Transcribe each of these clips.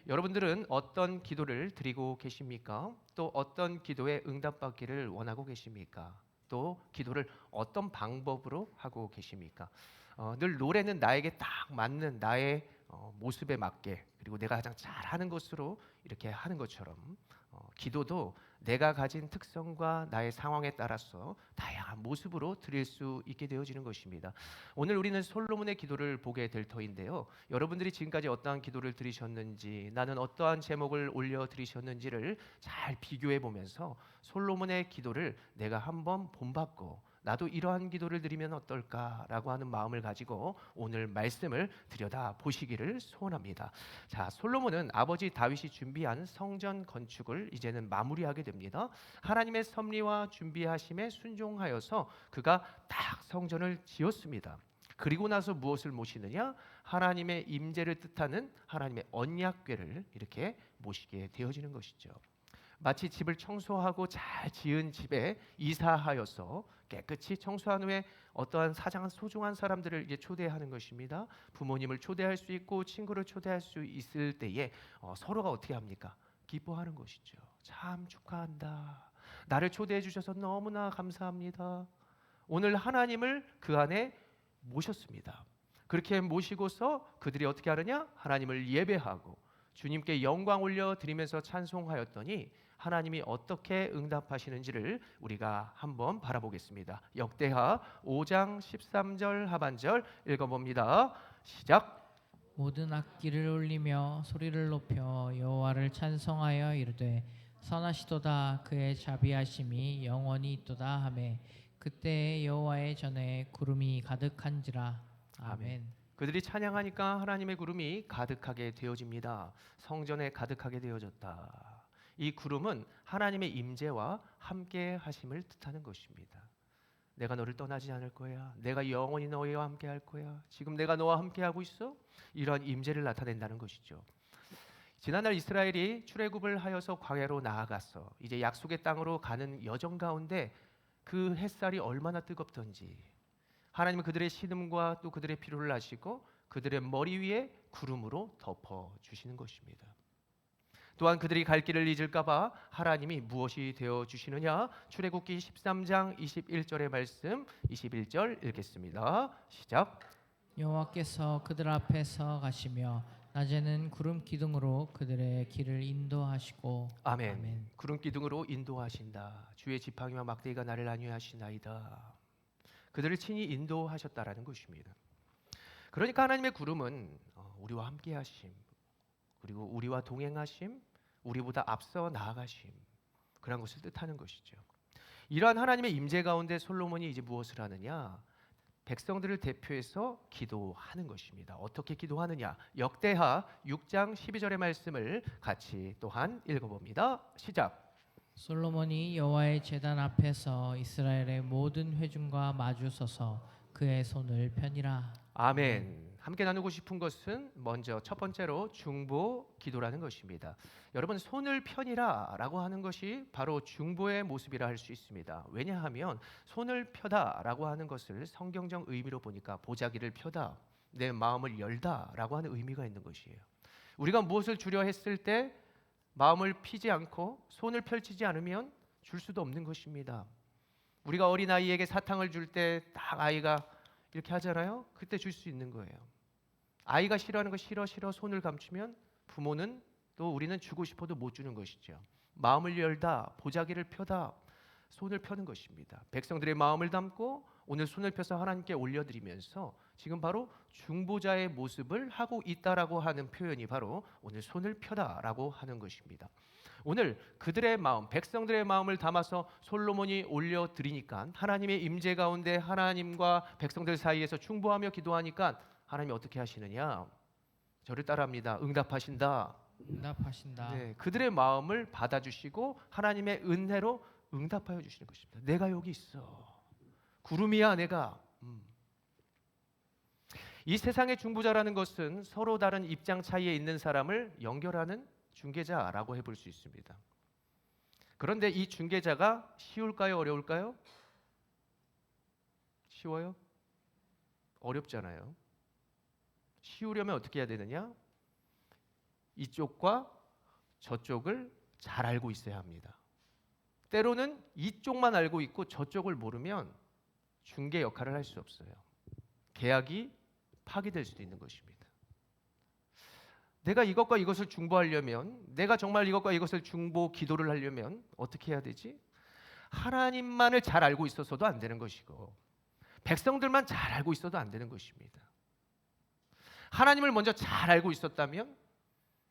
여러분들은 어떤 기도를 드리고 계십니까? 또 어떤 기도에 응답받기를 원하고 계십니까? 또 기도를 어떤 방법으로 하고 계십니까? 늘 노래는 나에게 딱 맞는 나의 모습에 맞게, 그리고 내가 가장 잘하는 것으로 이렇게 하는 것처럼 기도도 내가 가진 특성과 나의 상황에 따라서 다양한 모습으로 드릴 수 있게 되어지는 것입니다. 오늘 우리는 솔로몬의 기도를 보게 될 터인데요. 여러분들이 지금까지 어떠한 기도를 드리셨는지, 나는 어떠한 제목을 올려 드리셨는지를 잘 비교해 보면서 솔로몬의 기도를 내가 한번 본받고 나도 이러한 기도를 드리면 어떨까라고 하는 마음을 가지고 오늘 말씀을 들여다 보시기를 소원합니다. 자, 솔로몬은 아버지 다윗이 준비한 성전 건축을 이제는 마무리하게 됩니다. 하나님의 섭리와 준비하심에 순종하여서 그가 딱 성전을 지었습니다. 그리고 나서 무엇을 모시느냐? 하나님의 임재를 뜻하는 하나님의 언약궤를 이렇게 모시게 되어지는 것이죠. 마치 집을 청소하고 잘 지은 집에 이사하여서 깨끗이 청소한 후에 어떠한 사장한 소중한 사람들을 이제 초대하는 것입니다. 부모님을 초대할 수 있고 친구를 초대할 수 있을 때에 서로가 어떻게 합니까? 기뻐하는 것이죠. 참 축하한다. 나를 초대해 주셔서 너무나 감사합니다. 오늘 하나님을 그 안에 모셨습니다. 그렇게 모시고서 그들이 어떻게 하느냐? 하나님을 예배하고 주님께 영광 올려 드리면서 찬송하였더니 하나님이 어떻게 응답하시는지를 우리가 한번 바라보겠습니다. 역대하 5장 13절 하반절 읽어봅니다. 시작. 모든 악기를 울리며 소리를 높여 여호와를 찬송하여 이르되 선하시도다 그의 자비하심이 영원히 있도다 하매 그때 여호와의 전에 구름이 가득한지라. 아멘. 그들이 찬양하니까 하나님의 구름이 가득하게 되어집니다. 성전에 가득하게 되어졌다. 이 구름은 하나님의 임재와 함께 하심을 뜻하는 것입니다. 내가 너를 떠나지 않을 거야. 내가 영원히 너희와 함께 할 거야. 지금 내가 너와 함께 하고 있어. 이러한 임재를 나타낸다는 것이죠. 지난날 이스라엘이 출애굽을 하여서 광야로 나아가서 이제 약속의 땅으로 가는 여정 가운데 그 햇살이 얼마나 뜨겁던지 하나님은 그들의 신음과 또 그들의 피로를 아시고 그들의 머리 위에 구름으로 덮어 주시는 것입니다. 또한 그들이 갈 길을 잊을까봐 하나님이 무엇이 되어 주시느냐? 출애굽기 13장 21절의 말씀 21절 읽겠습니다. 시작. 여호와께서 그들 앞에서 가시며 낮에는 구름 기둥으로 그들의 길을 인도하시고. 아멘. 아멘. 구름 기둥으로 인도하신다. 주의 지팡이와 막대기가 나를 안위하시나이다. 그들을 친히 인도하셨다라는 것입니다. 그러니까 하나님의 구름은 우리와 함께 하심, 그리고 우리와 동행하심, 우리보다 앞서 나아가심, 그런 것을 뜻하는 것이죠. 이러한 하나님의 임재 가운데 솔로몬이 이제 무엇을 하느냐? 백성들을 대표해서 기도하는 것입니다. 어떻게 기도하느냐? 역대하 6장 12절의 말씀을 같이 또한 읽어봅니다. 시작. 솔로몬이 여호와의 제단 앞에서 이스라엘의 모든 회중과 마주 서서 그의 손을 펴니라. 아멘. 함께 나누고 싶은 것은 먼저 첫 번째로 중보 기도라는 것입니다. 여러분, 손을 펴니라라고 하는 것이 바로 중보의 모습이라 할 수 있습니다. 왜냐하면 손을 펴다라고 하는 것을 성경적 의미로 보니까 보자기를 펴다, 내 마음을 열다라고 하는 의미가 있는 것이에요. 우리가 무엇을 주려 했을 때 마음을 피지 않고 손을 펼치지 않으면 줄 수도 없는 것입니다. 우리가 어린아이에게 사탕을 줄 때 딱 아이가 이렇게 하잖아요. 그때 줄 수 있는 거예요. 아이가 싫어하는 거 싫어 손을 감추면 부모는 또 우리는 주고 싶어도 못 주는 것이죠. 마음을 열다, 보자기를 펴다, 손을 펴는 것입니다. 백성들의 마음을 담고 오늘 손을 펴서 하나님께 올려드리면서 지금 바로 중보자의 모습을 하고 있다라고 하는 표현이 바로 오늘 손을 펴다라고 하는 것입니다. 오늘 그들의 마음, 백성들의 마음을 담아서 솔로몬이 올려드리니까 하나님의 임재 가운데 하나님과 백성들 사이에서 중보하며 기도하니까 하나님이 어떻게 하시느냐? 저를 따라합니다. 응답하신다. 응답하신다. 네, 그들의 마음을 받아주시고 하나님의 은혜로 응답하여 주시는 것입니다. 내가 여기 있어. 구름이야 내가. 이 세상의 중보자라는 것은 서로 다른 입장 차이에 있는 사람을 연결하는 중개자라고 해볼 수 있습니다. 그런데 이 중개자가 쉬울까요? 어려울까요? 쉬워요? 어렵잖아요. 쉬우려면 어떻게 해야 되느냐? 이쪽과 저쪽을 잘 알고 있어야 합니다. 때로는 이쪽만 알고 있고 저쪽을 모르면 중개 역할을 할 수 없어요. 계약이 파기될 수도 있는 것입니다. 내가 이것과 이것을 중보하려면, 내가 정말 이것과 이것을 중보 기도를 하려면 어떻게 해야 되지? 하나님만을 잘 알고 있어서도 안 되는 것이고 백성들만 잘 알고 있어도 안 되는 것입니다. 하나님을 먼저 잘 알고 있었다면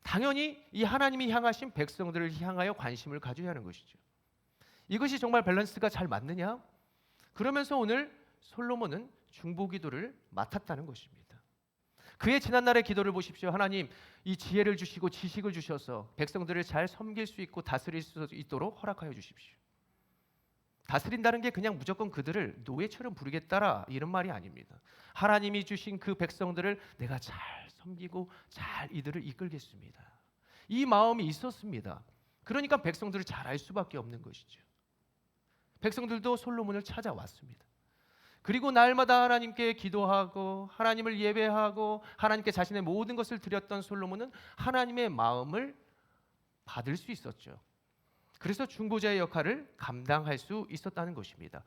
당연히 이 하나님이 향하신 백성들을 향하여 관심을 가져야 하는 것이죠. 이것이 정말 밸런스가 잘 맞느냐? 그러면서 오늘 솔로몬은 중보 기도를 맡았다는 것입니다. 그의 지난날의 기도를 보십시오. 하나님, 이 지혜를 주시고 지식을 주셔서 백성들을 잘 섬길 수 있고 다스릴 수 있도록 허락하여 주십시오. 다스린다는 게 그냥 무조건 그들을 노예처럼 부리겠다라 이런 말이 아닙니다. 하나님이 주신 그 백성들을 내가 잘 섬기고 잘 이들을 이끌겠습니다. 이 마음이 있었습니다. 그러니까 백성들을 잘 알 수밖에 없는 것이죠. 백성들도 솔로몬을 찾아왔습니다. 그리고 날마다 하나님께 기도하고 하나님을 예배하고 하나님께 자신의 모든 것을 드렸던 솔로몬은 하나님의 마음을 받을 수 있었죠. 그래서 중보자의 역할을 감당할 수 있었다는 것입니다.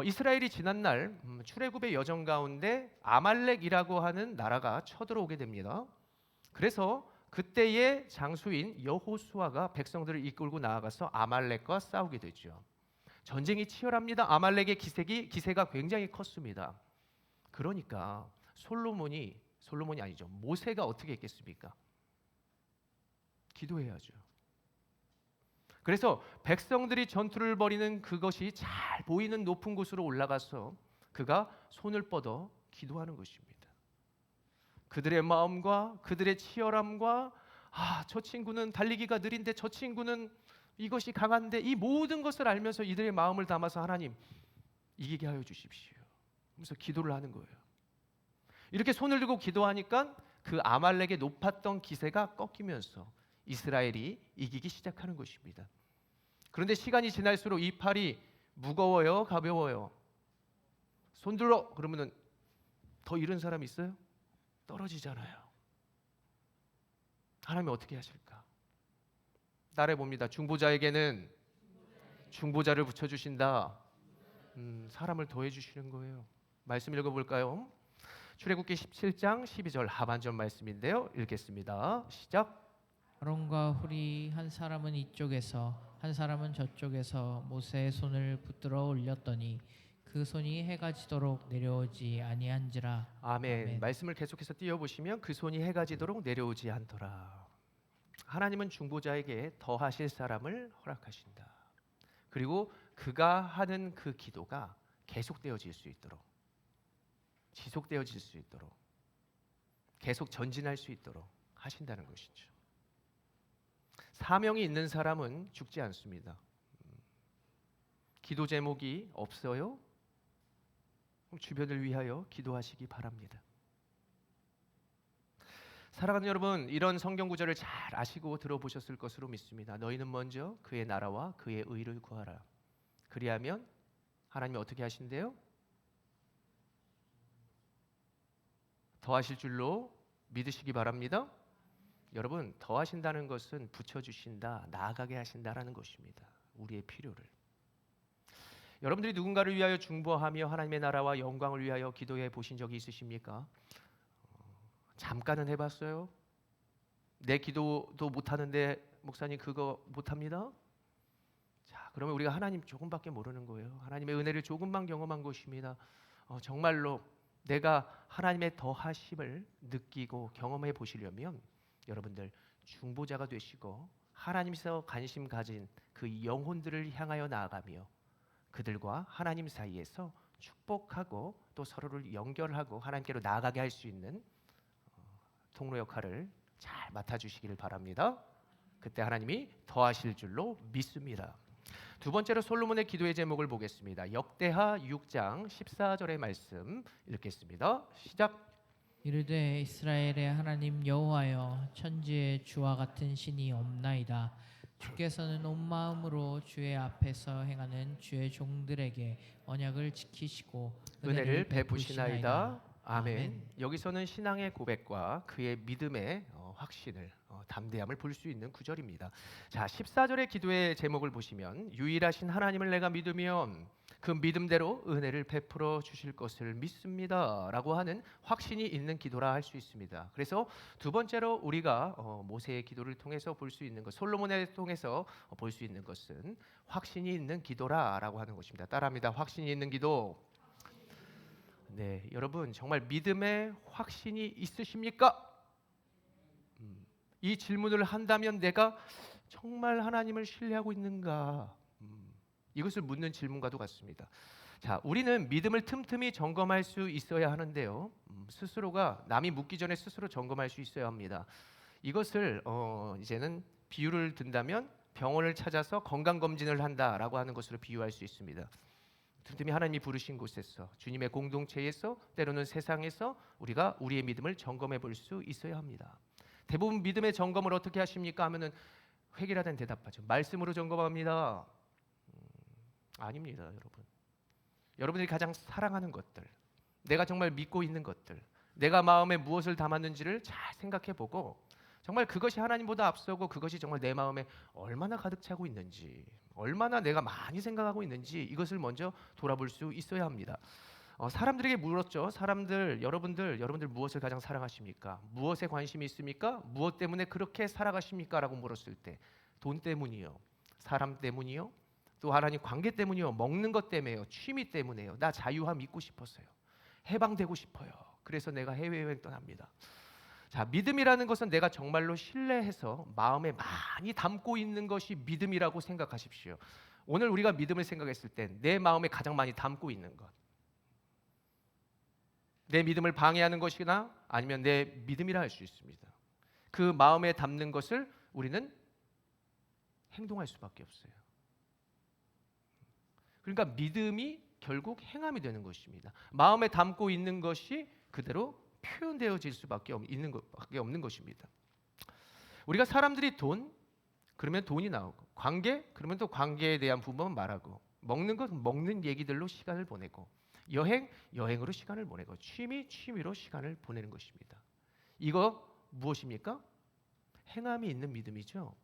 이스라엘이 지난날 출애굽의 여정 가운데 아말렉이라고 하는 나라가 쳐들어오게 됩니다. 그래서 그때의 장수인 여호수아가 백성들을 이끌고 나아가서 아말렉과 싸우게 되죠. 전쟁이 치열합니다. 아말렉의 기세가 굉장히 컸습니다. 그러니까 솔로몬이 아니죠. 모세가 어떻게 했겠습니까? 기도해야죠. 그래서 백성들이 전투를 벌이는 그것이 잘 보이는 높은 곳으로 올라가서 그가 손을 뻗어 기도하는 것입니다. 그들의 마음과 그들의 치열함과 저 친구는 달리기가 느린데 저 친구는 이것이 강한데 이 모든 것을 알면서 이들의 마음을 담아서 하나님 이기게 하여 주십시오. 그래서 기도를 하는 거예요. 이렇게 손을 들고 기도하니까 그 아말렉의 높았던 기세가 꺾이면서 이스라엘이 이기기 시작하는 것입니다. 그런데 시간이 지날수록 이 팔이 무거워요, 가벼워요? 손 들어 그러면은 더 잃은 사람이 있어요? 떨어지잖아요. 하나님이 어떻게 하실까? 따라해 봅니다. 중보자에게는 중보자를 붙여주신다. 사람을 더해 주시는 거예요. 말씀 읽어볼까요? 출애굽기 17장 12절 하반절 말씀인데요. 읽겠습니다. 시작. 아론과 훌이 한 사람은 이쪽에서 한 사람은 저쪽에서 모세의 손을 붙들어 올렸더니 그 손이 해가 지도록 내려오지 아니한지라. 아멘. 아멘. 말씀을 계속해서 띄워보시면 그 손이 해가 지도록 내려오지 않더라. 하나님은 중보자에게 더하실 사람을 허락하신다. 그리고 그가 하는 그 기도가 계속되어질 수 있도록, 지속되어질 수 있도록, 계속 전진할 수 있도록 하신다는 것이죠. 사명이 있는 사람은 죽지 않습니다. 기도 제목이 없어요? 그럼 주변을 위하여 기도하시기 바랍니다. 사랑하는 여러분, 이런 성경 구절을 잘 아시고 들어보셨을 것으로 믿습니다. 너희는 먼저 그의 나라와 그의 의를 구하라. 그리하면 하나님이 어떻게 하신대요? 더하실 줄로 믿으시기 바랍니다. 여러분, 더하신다는 것은 붙여주신다, 나아가게 하신다라는 것입니다. 우리의 필요를. 여러분들이 누군가를 위하여 중보하며 하나님의 나라와 영광을 위하여 기도해 보신 적이 있으십니까? 잠깐은 해봤어요? 내 기도도 못하는데 목사님 그거 못합니다? 자, 그러면 우리가 하나님 조금밖에 모르는 거예요. 하나님의 은혜를 조금만 경험한 것입니다. 정말로 내가 하나님의 더하심을 느끼고 경험해 보시려면 여러분들 중보자가 되시고 하나님께서 관심 가진 그 영혼들을 향하여 나아가며 그들과 하나님 사이에서 축복하고 또 서로를 연결하고 하나님께로 나아가게 할 수 있는 통로 역할을 잘 맡아주시기를 바랍니다. 그때 하나님이 더하실 줄로 믿습니다. 두 번째로 솔로몬의 기도의 제목을 보겠습니다. 역대하 6장 14절의 말씀 읽겠습니다. 시작. 이르되 이스라엘의 하나님 여호와여, 천지에 주와 같은 신이 없나이다. 주께서는 온 마음으로 주의 앞에서 행하는 주의 종들에게 언약을 지키시고 은혜를 베푸시나이다. 아멘. 아멘. 여기서는 신앙의 고백과 그의 믿음의 확신을 담대함을 볼 수 있는 구절입니다. 자, 14절의 기도의 제목을 보시면 유일하신 하나님을 내가 믿으면 그 믿음대로 은혜를 베풀어 주실 것을 믿습니다라고 하는 확신이 있는 기도라 할 수 있습니다. 그래서 두 번째로 우리가 모세의 기도를 통해서 볼 수 있는 것, 솔로몬을 통해서 볼 수 있는 것은 확신이 있는 기도라라고 하는 것입니다. 따라합니다. 확신이 있는 기도. 네, 여러분 정말 믿음에 확신이 있으십니까? 이 질문을 한다면 내가 정말 하나님을 신뢰하고 있는가? 이것을 묻는 질문과도 같습니다. 자, 우리는 믿음을 틈틈이 점검할 수 있어야 하는데요. 스스로가 남이 묻기 전에 스스로 점검할 수 있어야 합니다. 이것을 이제는 비유를 든다면 병원을 찾아서 건강 검진을 한다라고 하는 것으로 비유할 수 있습니다. 틈틈이 하나님이 부르신 곳에서 주님의 공동체에서 때로는 세상에서 우리가 우리의 믿음을 점검해 볼 수 있어야 합니다. 대부분 믿음의 점검을 어떻게 하십니까? 하면은 획일화된 대답하죠. 말씀으로 점검합니다. 아닙니다, 여러분. 여러분들이 가장 사랑하는 것들, 내가 정말 믿고 있는 것들, 내가 마음에 무엇을 담았는지를 잘 생각해 보고 정말 그것이 하나님보다 앞서고 그것이 정말 내 마음에 얼마나 가득 차고 있는지, 얼마나 내가 많이 생각하고 있는지 이것을 먼저 돌아볼 수 있어야 합니다. 사람들에게 물었죠. 여러분들 무엇을 가장 사랑하십니까? 무엇에 관심이 있습니까? 무엇 때문에 그렇게 살아가십니까? 라고 물었을 때 돈 때문이요, 사람 때문이요, 또 하나님 관계 때문이요, 먹는 것 때문에요, 취미 때문에요, 나 자유함 있고 싶어서요, 해방되고 싶어요, 그래서 내가 해외여행 떠납니다. 자, 믿음이라는 것은 내가 정말로 신뢰해서 마음에 많이 담고 있는 것이 믿음이라고 생각하십시오. 오늘 우리가 믿음을 생각했을 때 내 마음에 가장 많이 담고 있는 것, 내 믿음을 방해하는 것이나 아니면 내 믿음이라 할 수 있습니다. 그 마음에 담는 것을 우리는 행동할 수밖에 없어요. 그러니까 믿음이 결국 행함이 되는 것입니다. 마음에 담고 있는 것이 그대로 표현되어질 수밖에 없는 것입니다. 우리가 사람들이 돈 그러면 돈이 나오고, 관계 그러면 또 관계에 대한 부분만 말하고, 먹는 것 먹는 얘기들로 시간을 보내고, 여행으로 시간을 보내고, 취미로 시간을 보내는 것입니다. 이거 무엇입니까? 행함이 있는 믿음이죠.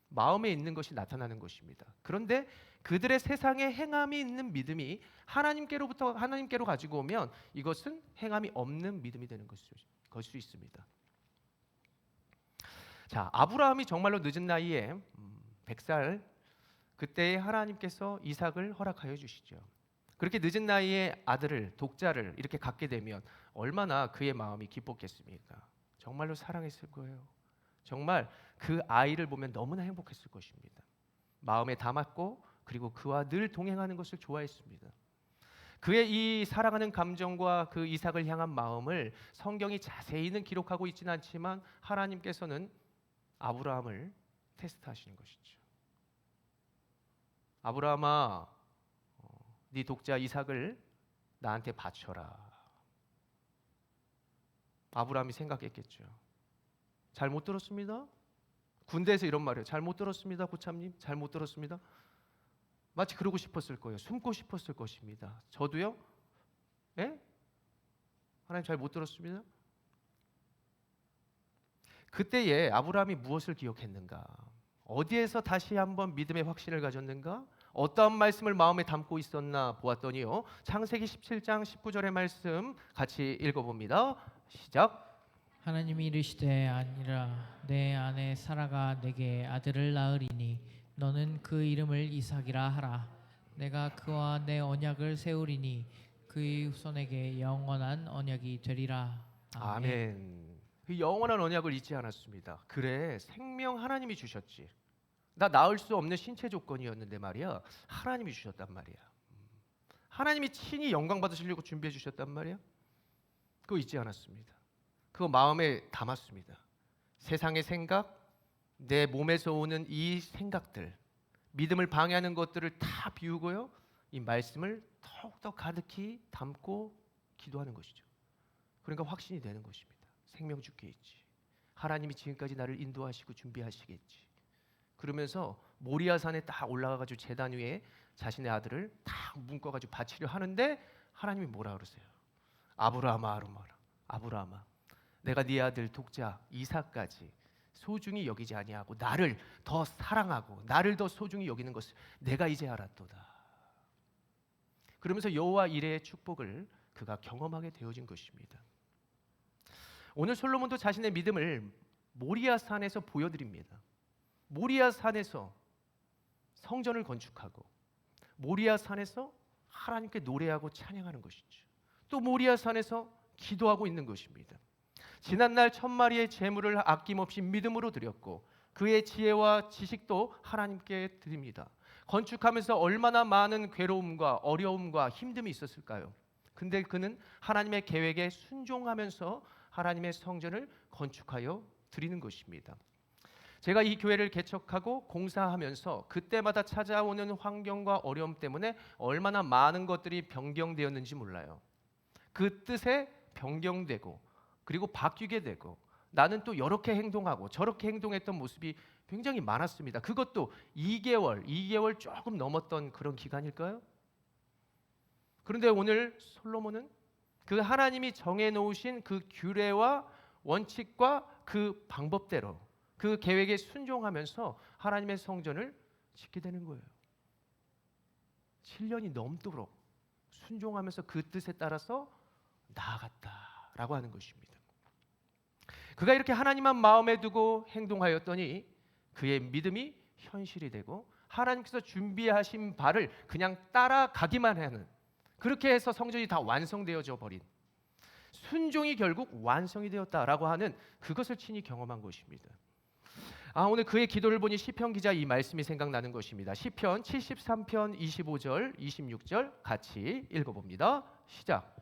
마음에 있는 것이 나타나는 것입니다. 그런데 그들의 세상에 행함이 있는 믿음이 하나님께로 가지고 오면 이것은 행함이 없는 믿음이 되는 것일 수 있습니다. 자, 아브라함이 정말로 늦은 나이에 100살 그때에 하나님께서 이삭을 허락하여 주시죠. 그렇게 늦은 나이에 독자를 이렇게 갖게 되면 얼마나 그의 마음이 기뻤겠습니까? 정말로 사랑했을 거예요. 정말 그 아이를 보면 너무나 행복했을 것입니다. 마음에 담았고, 그리고 그와 늘 동행하는 것을 좋아했습니다. 그의 이 사랑하는 감정과 그 이삭을 향한 마음을 성경이 자세히는 기록하고 있지는 않지만 하나님께서는 아브라함을 테스트하시는 것이죠. 아브라함아, 네 독자 이삭을 나한테 바쳐라. 아브라함이 생각했겠죠. 잘못 들었습니다. 군대에서 이런 말이에요. 잘못 들었습니다, 고참님. 잘못 들었습니다. 마치 그러고 싶었을 거예요. 숨고 싶었을 것입니다. 저도요. 예? 하나님 잘못 들었습니다. 그때에 아브라함이 무엇을 기억했는가? 어디에서 다시 한번 믿음의 확신을 가졌는가? 어떠한 말씀을 마음에 담고 있었나 보았더니요. 창세기 17장 19절의 말씀 같이 읽어봅니다. 시작. 하나님이 이르시되 아니라 내 아내 사라가 내게 아들을 낳으리니 너는 그 이름을 이삭이라 하라. 내가 그와 내 언약을 세우리니 그의 후손에게 영원한 언약이 되리라. 아멘. 그 영원한 언약을 잊지 않았습니다. 그래, 생명 하나님이 주셨지. 나 낳을 수 없는 신체 조건이었는데 말이야, 하나님이 주셨단 말이야. 하나님이 친히 영광 받으시려고 준비해 주셨단 말이야. 그거 잊지 않았습니다. 그거 마음에 담았습니다. 세상의 생각, 내 몸에서 오는 이 생각들, 믿음을 방해하는 것들을 다 비우고요, 이 말씀을 더욱더 가득히 담고 기도하는 것이죠. 그러니까 확신이 되는 것입니다. 생명 주께 있지. 하나님이 지금까지 나를 인도하시고 준비하시겠지. 그러면서 모리아산에 딱 올라가가지고 제단 위에 자신의 아들을 딱 묶어가지고 바치려 하는데 하나님이 뭐라 그러세요? 아브라함아, 내가 네 아들 독자 이삭까지 소중히 여기지 아니하고 나를 더 사랑하고 나를 더 소중히 여기는 것을 내가 이제 알았도다. 그러면서 여호와 이레의 축복을 그가 경험하게 되어진 것입니다. 오늘 솔로몬도 자신의 믿음을 모리아 산에서 보여드립니다. 모리아 산에서 성전을 건축하고 모리아 산에서 하나님께 노래하고 찬양하는 것이죠. 또 모리아 산에서 기도하고 있는 것입니다. 지난날 1000마리의 제물을 아낌없이 믿음으로 드렸고 그의 지혜와 지식도 하나님께 드립니다. 건축하면서 얼마나 많은 괴로움과 어려움과 힘듦이 있었을까요? 근데 그는 하나님의 계획에 순종하면서 하나님의 성전을 건축하여 드리는 것입니다. 제가 이 교회를 개척하고 공사하면서 그때마다 찾아오는 환경과 어려움 때문에 얼마나 많은 것들이 변경되었는지 몰라요. 그 뜻에 변경되고 그리고 바뀌게 되고 나는 또 이렇게 행동하고 저렇게 행동했던 모습이 굉장히 많았습니다. 그것도 2개월 조금 넘었던 그런 기간일까요? 그런데 오늘 솔로몬은 그 하나님이 정해놓으신 그 규례와 원칙과 그 방법대로 그 계획에 순종하면서 하나님의 성전을 짓게 되는 거예요. 7년이 넘도록 순종하면서 그 뜻에 따라서 나아갔다라고 하는 것입니다. 그가 이렇게 하나님만 마음에 두고 행동하였더니 그의 믿음이 현실이 되고 하나님께서 준비하신 바를 그냥 따라가기만 하는, 그렇게 해서 성전이 다 완성되어져 버린, 순종이 결국 완성이 되었다라고 하는 그것을 친히 경험한 것입니다. 오늘 그의 기도를 보니 시편 기자 이 말씀이 생각나는 것입니다. 시편 73편 25절 26절 같이 읽어봅니다. 시작.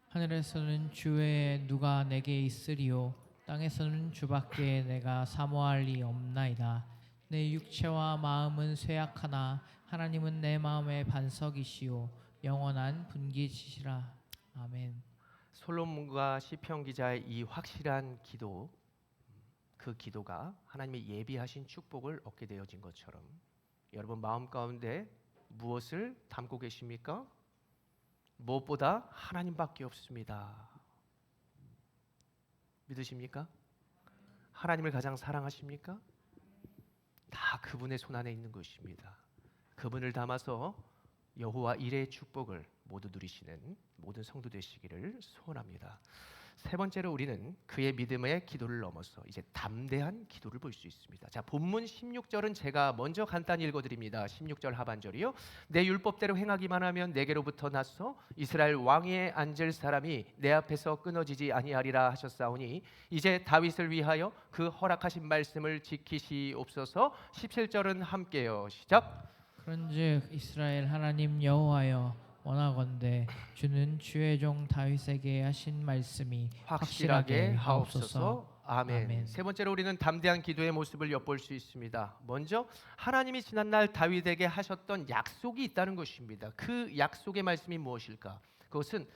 하늘에서는 주 외에 누가 내게 있으리요 땅에서는 주밖에 내가 사모할 리 없나이다. 내 육체와 마음은 쇠약하나 하나님은 내 마음의 반석이시요 영원한 분기지시라. 아멘. 솔로몬과 시편 기자의 이 확실한 기도, 그 기도가 하나님의 예비하신 축복을 얻게 되어진 것처럼 여러분 마음 가운데 무엇을 담고 계십니까? 무엇보다 하나님밖에 없습니다. 믿으십니까? 하나님을 가장 사랑하십니까? 다 그분의 손안에 있는 것입니다. 그분을 담아서 여호와 이레의 축복을 모두 누리시는 모든 성도 되시기를 소원합니다. 세 번째로 우리는 그의 믿음의 기도를 넘어서 이제 담대한 기도를 볼 수 있습니다. 자, 본문 16절은 제가 먼저 간단히 읽어드립니다. 16절 하반절이요. 내 율법대로 행하기만 하면 내게로부터 나서 이스라엘 왕위에 앉을 사람이 내 앞에서 끊어지지 아니하리라 하셨사오니 이제 다윗을 위하여 그 허락하신 말씀을 지키시옵소서. 17절은 함께요. 시작. 그런즉 이스라엘 하나님 여호와여 원하건대 주는 주의 종 다윗에게 하신 말씀이 확실하게 하옵소서. 아멘. 아멘. 세 번째로 우리는 담대한 기도의 모습을 엿볼 수 있습니다. 먼저 하나님이 지난날 다윗에게 하셨던 약속이 있다는 것입니다. 그 약속의 말씀이 무엇일까? 그것은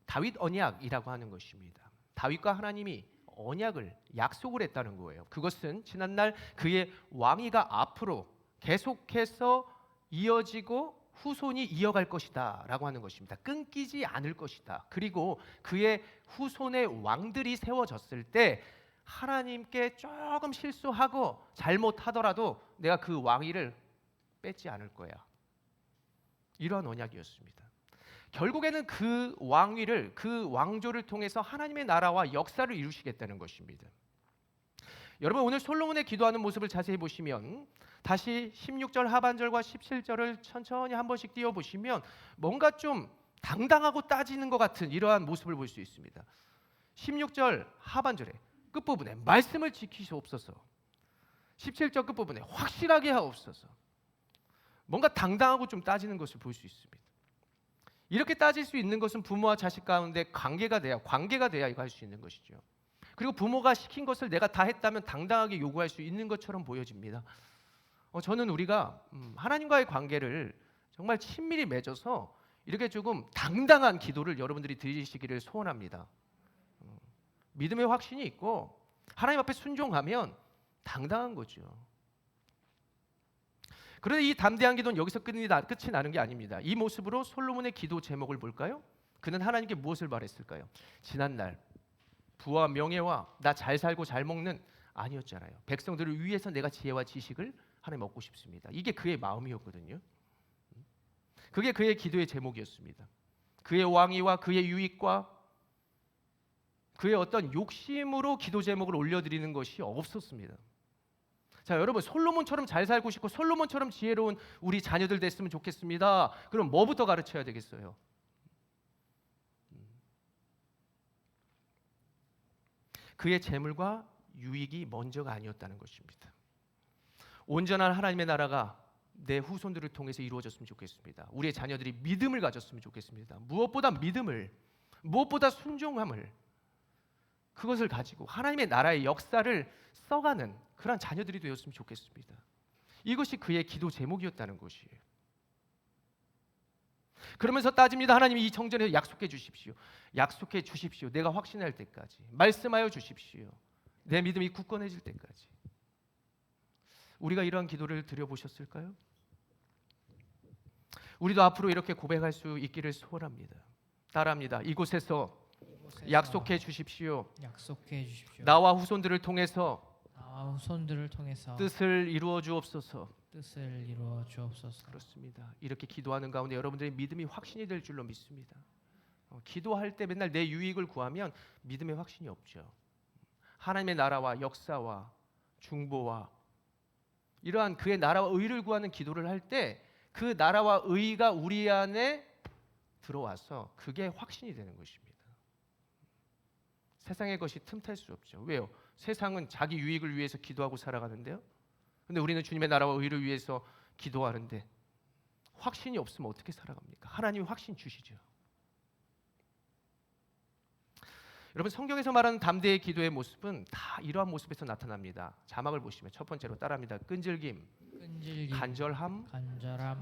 다윗 언약이라고 하는 것입니다. 다윗과 하나님이 언약을 약속을 했다는 거예요. 그것은 지난날 그의 왕위가 앞으로 계속해서 이어지고 후손이 이어갈 것이다 라고 하는 것입니다. 끊기지 않을 것이다. 그리고 그의 후손의 왕들이 세워졌을 때 하나님께 조금 실수하고 잘못하더라도 내가 그 왕위를 뺏지 않을 거야. 이러한 언약이었습니다. 결국에는 그 왕위를, 그 왕조를 통해서 하나님의 나라와 역사를 이루시겠다는 것입니다. 여러분 오늘 솔로몬의 기도하는 모습을 자세히 보시면 다시 16절 하반절과 17절을 천천히 한 번씩 띄워보시면 뭔가 좀 당당하고 따지는 것 같은 이러한 모습을 볼 수 있습니다. 16절 하반절에 끝부분에 말씀을 지키시옵소서. 17절 끝부분에 확실하게 하옵소서. 뭔가 당당하고 좀 따지는 것을 볼 수 있습니다. 이렇게 따질 수 있는 것은 부모와 자식 가운데 관계가 돼야 이거 할 수 있는 것이죠. 그리고 부모가 시킨 것을 내가 다 했다면 당당하게 요구할 수 있는 것처럼 보여집니다. 저는 우리가 하나님과의 관계를 정말 친밀히 맺어서 이렇게 조금 당당한 기도를 여러분들이 드리시기를 소원합니다. 믿음의 확신이 있고 하나님 앞에 순종하면 당당한 거죠. 그런데 이 담대한 기도는 여기서 끝이 나는 게 아닙니다. 이 모습으로 솔로몬의 기도 제목을 볼까요? 그는 하나님께 무엇을 바랬을까요? 지난날 부와 명예와 나 잘 살고 잘 먹는 아니었잖아요. 백성들을 위해서 내가 지혜와 지식을 하나님 얻고 싶습니다. 이게 그의 마음이었거든요. 그게 그의 기도의 제목이었습니다. 그의 왕위와 그의 유익과 그의 어떤 욕심으로 기도 제목을 올려드리는 것이 없었습니다. 자, 여러분, 솔로몬처럼 잘 살고 싶고 솔로몬처럼 지혜로운 우리 자녀들 됐으면 좋겠습니다. 그럼 뭐부터 가르쳐야 되겠어요? 그의 재물과 유익이 먼저가 아니었다는 것입니다. 온전한 하나님의 나라가 내 후손들을 통해서 이루어졌으면 좋겠습니다. 우리의 자녀들이 믿음을 가졌으면 좋겠습니다. 무엇보다 믿음을, 무엇보다 순종함을, 그것을 가지고 하나님의 나라의 역사를 써가는 그런 자녀들이 되었으면 좋겠습니다. 이것이 그의 기도 제목이었다는 것이에요. 그러면서 따집니다. 하나님이 이 정전에서 약속해 주십시오. 약속해 주십시오. 내가 확신할 때까지. 말씀하여 주십시오. 내 믿음이 굳건해질 때까지. 우리가 이러한 기도를 드려보셨을까요? 우리도 앞으로 이렇게 고백할 수 있기를 소원합니다. 따라합니다. 이곳에서 약속해 주십시오. 약속해 주십시오. 나와 후손들을 통해서 나와 후손들을 통해서 뜻을 이루어 주옵소서. 뜻을 이루어 주옵소서. 그렇습니다. 이렇게 기도하는 가운데 여러분들의 믿음이 확신이 될 줄로 믿습니다. 기도할 때 맨날 내 유익을 구하면 믿음의 확신이 없죠. 하나님의 나라와 역사와 중보와 이러한 그의 나라와 의를 구하는 기도를 할 때 그 나라와 의가 우리 안에 들어와서 그게 확신이 되는 것입니다. 세상의 것이 틈탈 수 없죠. 왜요? 세상은 자기 유익을 위해서 기도하고 살아가는데요. 근데 우리는 주님의 나라와 의를 위해서 기도하는데 확신이 없으면 어떻게 살아갑니까? 하나님이 확신 주시죠. 여러분, 성경에서 말하는 담대의 기도의 모습은 다 이러한 모습에서 나타납니다. 자막을 보시면 첫 번째로 따라합니다. 끈질김, 간절함,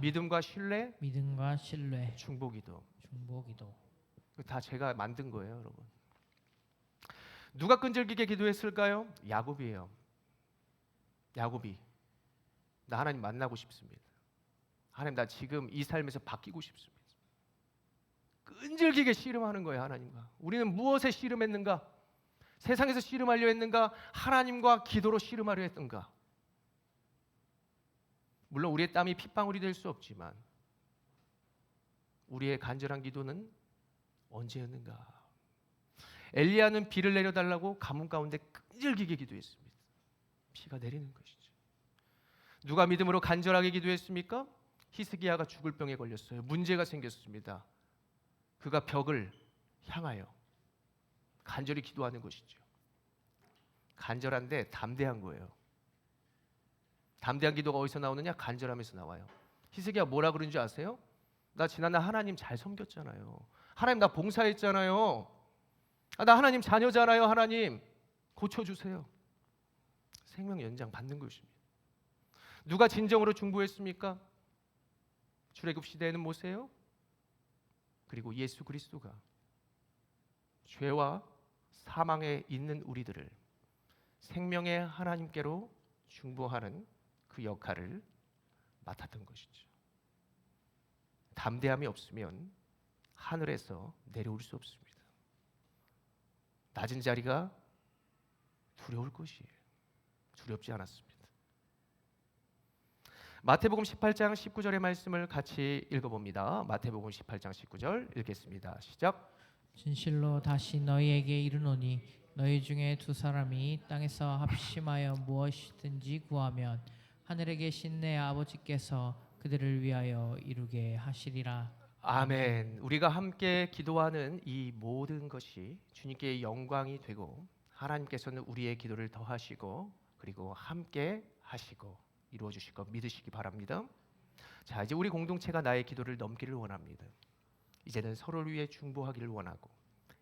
믿음과 신뢰, 중보기도. 다 제가 만든 거예요, 여러분. 누가 끈질기게 기도했을까요? 야곱이에요. 야곱이 나 하나님 만나고 싶습니다. 하나님, 나 지금 이 삶에서 바뀌고 싶습니다. 끈질기게 씨름하는 거예요, 하나님과. 우리는 무엇에 씨름했는가? 세상에서 씨름하려 했는가? 하나님과 기도로 씨름하려 했던가? 물론 우리의 땀이 핏방울이 될 수 없지만 우리의 간절한 기도는 언제였는가? 엘리야는 비를 내려달라고 가뭄 가운데 끈질기게 기도했습니다. 비가 내리는 것이죠. 누가 믿음으로 간절하게 기도했습니까? 히스기야가 죽을 병에 걸렸어요. 문제가 생겼습니다. 그가 벽을 향하여 간절히 기도하는 것이죠. 간절한데 담대한 거예요. 담대한 기도가 어디서 나오느냐? 간절함에서 나와요. 히스기야 뭐라 그런지 아세요? 나 지난날 하나님 잘 섬겼잖아요. 하나님 나 봉사했잖아요. 나 하나님 자녀잖아요. 하나님 고쳐주세요. 생명 연장 받는 것입니다. 누가 진정으로 중보했습니까? 출애굽 시대에는 모세요. 그리고 예수 그리스도가 죄와 사망에 있는 우리들을 생명의 하나님께로 중보하는 그 역할을 맡았던 것이죠. 담대함이 없으면 하늘에서 내려올 수 없습니다. 낮은 자리가 두려울 것이에요. 두렵지 않았습니다. 마태복음 18장 19절의 말씀을 같이 읽어봅니다. 마태복음 18장 19절 읽겠습니다. 시작. 진실로 다시 너희에게 이르노니 너희 중에 두 사람이 땅에서 합심하여 무엇이든지 구하면 하늘에 계신 내 아버지께서 그들을 위하여 이루게 하시리라. 아멘. 우리가 함께 기도하는 이 모든 것이 주님께 영광이 되고 하나님께서는 우리의 기도를 더하시고 그리고 함께 하시고 이루어 주실 것 믿으시기 바랍니다. 자, 이제 우리 공동체가 나의 기도를 넘기를 원합니다. 이제는 서로를 위해 중보하기를 원하고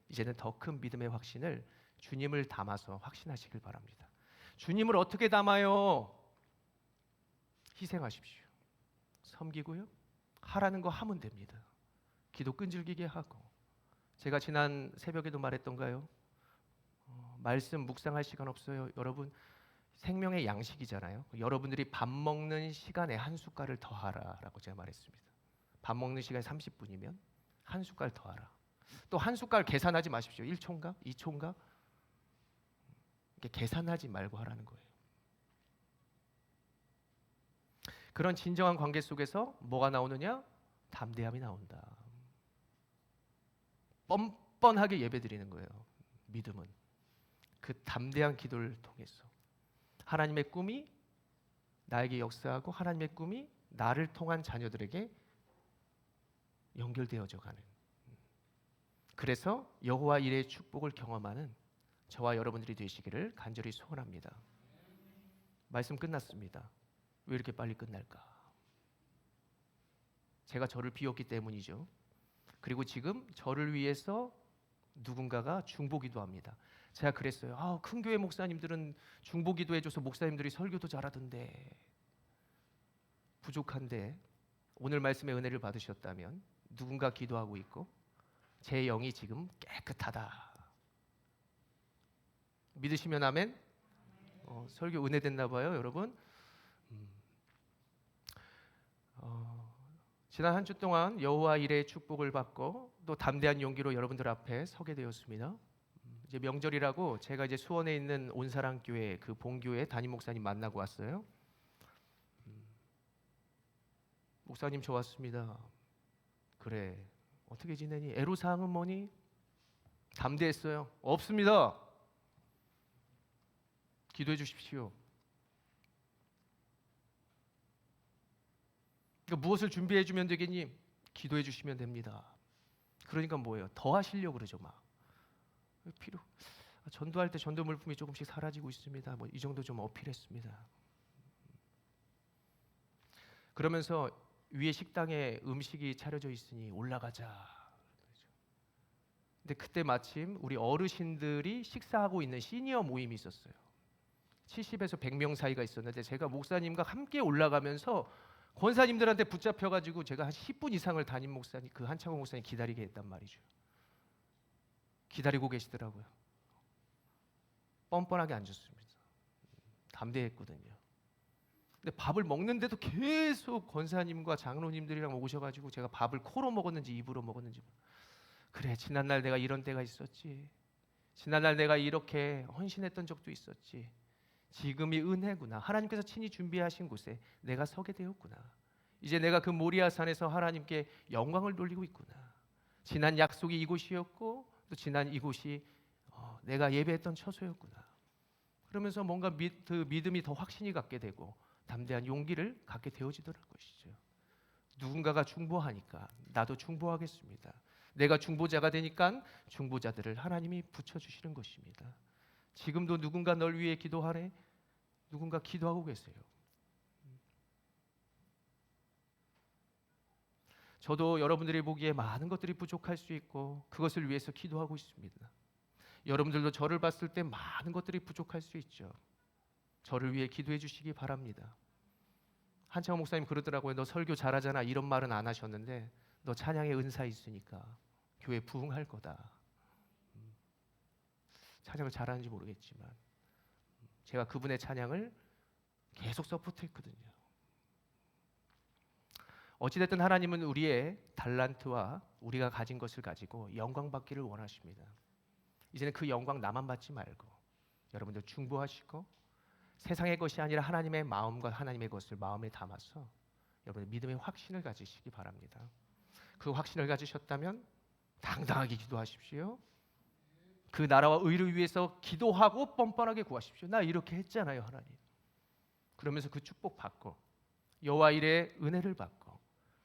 이제는 더 큰 믿음의 확신을 주님을 담아서 확신하시길 바랍니다. 주님을 어떻게 담아요? 희생하십시오. 섬기고요. 하라는 거 하면 됩니다. 기도 끈질기게 하고. 제가 지난 새벽에도 말했던가요? 말씀 묵상할 시간 없어요. 여러분 생명의 양식이잖아요. 여러분들이 밥 먹는 시간에 한 숟갈을 더하라라고 제가 말했습니다. 밥 먹는 시간이 30분이면 한 숟갈 더하라. 또 한 숟갈 계산하지 마십시오. 1초인가? 2초인가? 계산하지 말고 하라는 거예요. 그런 진정한 관계 속에서 뭐가 나오느냐? 담대함이 나온다. 뻔뻔하게 예배드리는 거예요. 믿음은 그 담대한 기도를 통해서 하나님의 꿈이 나에게 역사하고 하나님의 꿈이 나를 통한 자녀들에게 연결되어져 가는, 그래서 여호와 일의 축복을 경험하는 저와 여러분들이 되시기를 간절히 소원합니다. 말씀 끝났습니다. 왜 이렇게 빨리 끝날까? 제가 저를 비웠기 때문이죠. 그리고 지금 저를 위해서 누군가가 중보기도 합니다. 제가 그랬어요. 큰 교회 목사님들은 중보기도 해줘서 목사님들이 설교도 잘하던데. 부족한데 오늘 말씀의 은혜를 받으셨다면 누군가 기도하고 있고 제 영이 지금 깨끗하다. 믿으시면 아멘. 설교 은혜 됐나 봐요, 여러분. 지난 한 주 동안 여호와 일의 축복을 받고 또 담대한 용기로 여러분들 앞에 서게 되었습니다. 이제 명절이라고 제가 이제 수원에 있는 온사랑교회 그 본교회 담임 목사님 만나고 왔어요. 목사님 좋았습니다. 그래, 어떻게 지내니? 애로사항은 뭐니? 담대했어요. 없습니다. 기도해 주십시오. 그러니까 무엇을 준비해 주면 되겠니? 기도해 주시면 됩니다. 그러니까 뭐예요? 더 하시려고 그러죠. 막 전도할 때 전도 물품이 조금씩 사라지고 있습니다. 뭐 이 정도 좀 어필했습니다. 그러면서 위에 식당에 음식이 차려져 있으니 올라가자. 근데 그때 마침 우리 어르신들이 식사하고 있는 시니어 모임이 있었어요. 70에서 100명 사이가 있었는데 제가 목사님과 함께 올라가면서 권사님들한테 붙잡혀가지고 제가 한 10분 이상을 담임 목사님, 그 한창호 목사님 기다리게 했단 말이죠. 기다리고 계시더라고요. 뻔뻔하게 앉았습니다. 담대했거든요. 근데 밥을 먹는데도 계속 권사님과 장로님들이랑 오셔가지고 제가 밥을 코로 먹었는지 입으로 먹었는지, 그래, 지난날 내가 이런 때가 있었지. 지난날 내가 이렇게 헌신했던 적도 있었지. 지금이 은혜구나. 하나님께서 친히 준비하신 곳에 내가 서게 되었구나. 이제 내가 그 모리아산에서 하나님께 영광을 돌리고 있구나. 지난 약속이 이곳이었고 또 지난 이곳이 내가 예배했던 처소였구나. 그러면서 뭔가 그 믿음이 더 확신이 갖게 되고 담대한 용기를 갖게 되어지더라는 것이죠. 누군가가 중보하니까 나도 중보하겠습니다. 내가 중보자가 되니까 중보자들을 하나님이 붙여주시는 것입니다. 지금도 누군가 널 위해 기도하네. 누군가 기도하고 계세요. 저도 여러분들이 보기에 많은 것들이 부족할 수 있고 그것을 위해서 기도하고 있습니다. 여러분들도 저를 봤을 때 많은 것들이 부족할 수 있죠. 저를 위해 기도해 주시기 바랍니다. 한창호 목사님 그러더라고요. 너 설교 잘하잖아. 이런 말은 안 하셨는데 너 찬양의 은사 있으니까 교회 부흥할 거다. 찬양을 잘하는지 모르겠지만 제가 그분의 찬양을 계속 서포트했거든요. 어찌됐든 하나님은 우리의 달란트와 우리가 가진 것을 가지고 영광 받기를 원하십니다. 이제는 그 영광 나만 받지 말고 여러분들 중보하시고 세상의 것이 아니라 하나님의 마음과 하나님의 것을 마음에 담아서 여러분들 믿음의 확신을 가지시기 바랍니다. 그 확신을 가지셨다면 당당하게 기도하십시오. 그 나라와 의를 위해서 기도하고 뻔뻔하게 구하십시오. 나 이렇게 했잖아요, 하나님. 그러면서 그 축복 받고 여호와 일의 은혜를 받고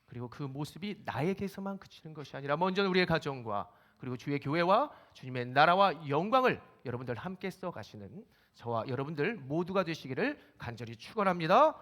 그리고 그 모습이 나에게서만 그치는 것이 아니라 먼저 우리의 가정과 그리고 주의 교회와 주님의 나라와 영광을 여러분들 함께 써가시는 저와 여러분들 모두가 되시기를 간절히 축원합니다.